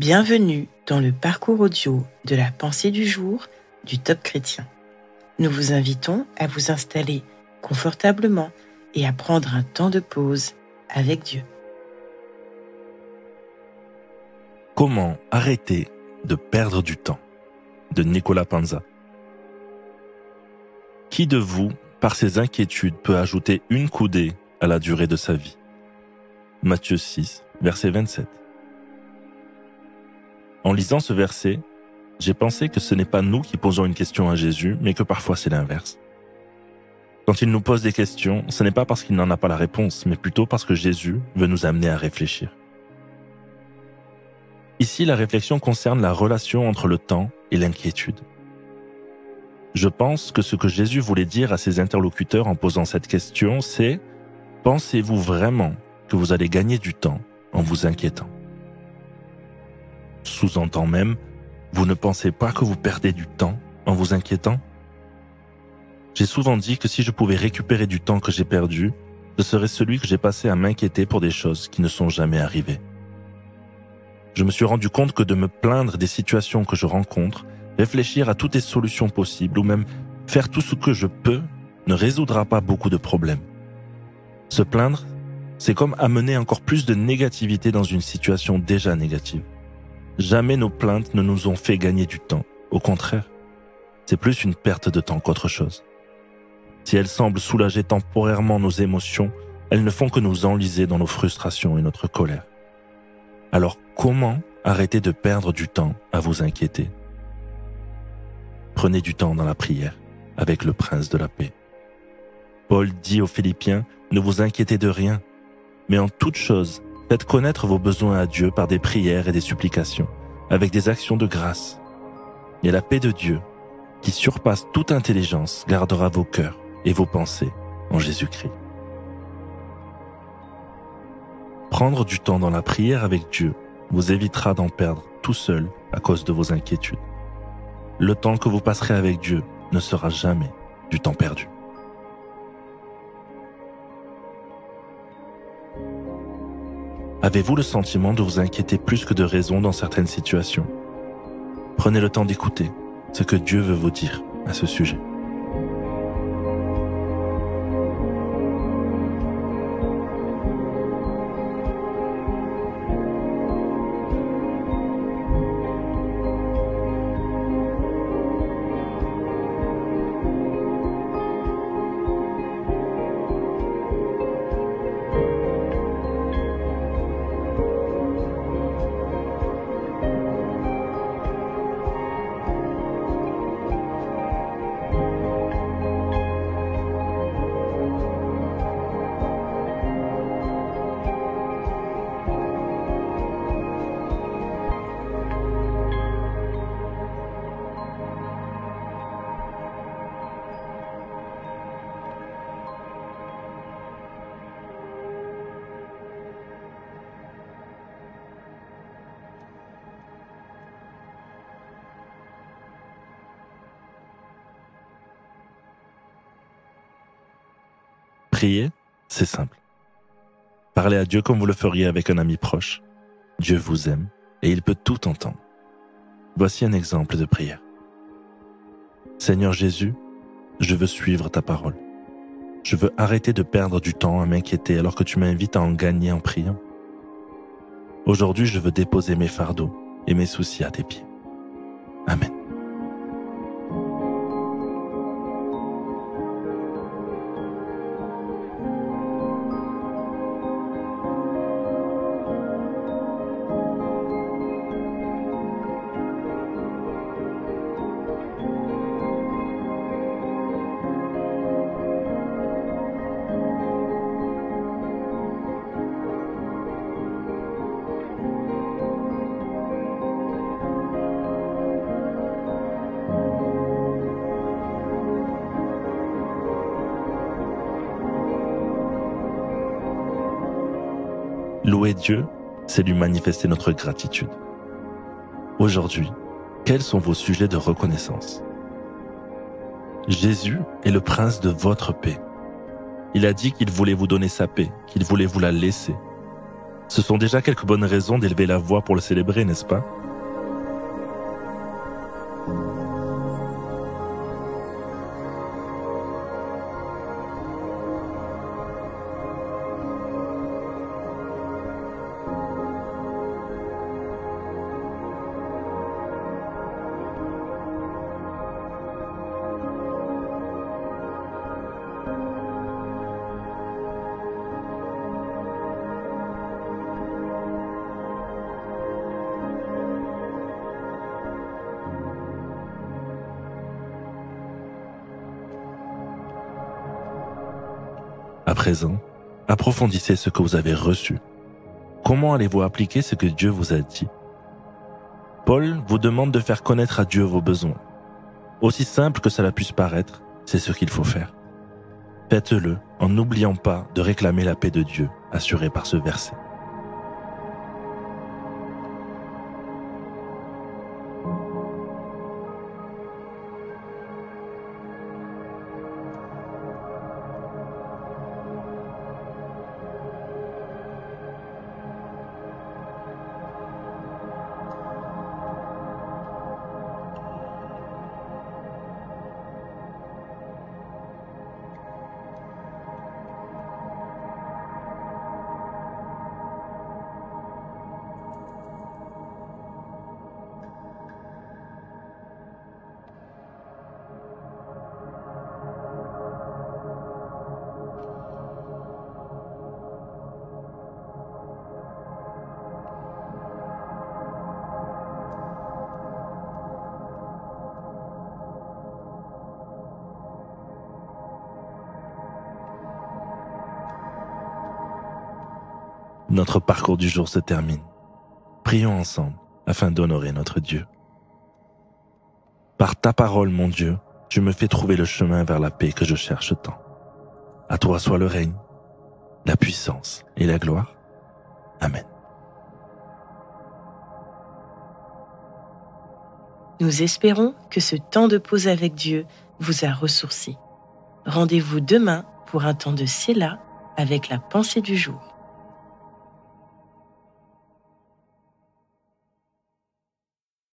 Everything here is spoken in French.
Bienvenue dans le parcours audio de la pensée du jour du Top Chrétien. Nous vous invitons à vous installer confortablement et à prendre un temps de pause avec Dieu. Comment arrêter de perdre du temps ? De Nicolas Panza. Qui de vous, par ses inquiétudes, peut ajouter une coudée à la durée de sa vie ? Matthieu 6, verset 27. En lisant ce verset, j'ai pensé que ce n'est pas nous qui posons une question à Jésus, mais que parfois c'est l'inverse. Quand il nous pose des questions, ce n'est pas parce qu'il n'en a pas la réponse, mais plutôt parce que Jésus veut nous amener à réfléchir. Ici, la réflexion concerne la relation entre le temps et l'inquiétude. Je pense que ce que Jésus voulait dire à ses interlocuteurs en posant cette question, c'est « Pensez-vous vraiment que vous allez gagner du temps en vous inquiétant ?» Sous-entend même, vous ne pensez pas que vous perdez du temps en vous inquiétant ? J'ai souvent dit que si je pouvais récupérer du temps que j'ai perdu, ce serait celui que j'ai passé à m'inquiéter pour des choses qui ne sont jamais arrivées. Je me suis rendu compte que de me plaindre des situations que je rencontre, réfléchir à toutes les solutions possibles ou même faire tout ce que je peux ne résoudra pas beaucoup de problèmes. Se plaindre, c'est comme amener encore plus de négativité dans une situation déjà négative. Jamais nos plaintes ne nous ont fait gagner du temps. Au contraire, c'est plus une perte de temps qu'autre chose. Si elles semblent soulager temporairement nos émotions, elles ne font que nous enliser dans nos frustrations et notre colère. Alors comment arrêter de perdre du temps à vous inquiéter ? Prenez du temps dans la prière avec le Prince de la paix. Paul dit aux Philippiens, ne vous inquiétez de rien, mais en toute chose, faites connaître vos besoins à Dieu par des prières et des supplications, avec des actions de grâce. Et la paix de Dieu, qui surpasse toute intelligence, gardera vos cœurs et vos pensées en Jésus-Christ. Prendre du temps dans la prière avec Dieu vous évitera d'en perdre tout seul à cause de vos inquiétudes. Le temps que vous passerez avec Dieu ne sera jamais du temps perdu. Avez-vous le sentiment de vous inquiéter plus que de raison dans certaines situations ? Prenez le temps d'écouter ce que Dieu veut vous dire à ce sujet. Prier, c'est simple. Parlez à Dieu comme vous le feriez avec un ami proche. Dieu vous aime et il peut tout entendre. Voici un exemple de prière. Seigneur Jésus, je veux suivre ta parole. Je veux arrêter de perdre du temps à m'inquiéter alors que tu m'invites à en gagner en priant. Aujourd'hui, je veux déposer mes fardeaux et mes soucis à tes pieds. Amen. Louer Dieu, c'est lui manifester notre gratitude. Aujourd'hui, quels sont vos sujets de reconnaissance ? Jésus est le prince de votre paix. Il a dit qu'il voulait vous donner sa paix, qu'il voulait vous la laisser. Ce sont déjà quelques bonnes raisons d'élever la voix pour le célébrer, n'est-ce pas? À présent, approfondissez ce que vous avez reçu. Comment allez-vous appliquer ce que Dieu vous a dit? Paul vous demande de faire connaître à Dieu vos besoins. Aussi simple que cela puisse paraître, c'est ce qu'il faut faire. Faites-le en n'oubliant pas de réclamer la paix de Dieu, assurée par ce verset. Notre parcours du jour se termine. Prions ensemble afin d'honorer notre Dieu. Par ta parole, mon Dieu, tu me fais trouver le chemin vers la paix que je cherche tant. À toi soit le règne, la puissance et la gloire. Amen. Nous espérons que ce temps de pause avec Dieu vous a ressourci. Rendez-vous demain pour un temps de Séla avec la pensée du jour.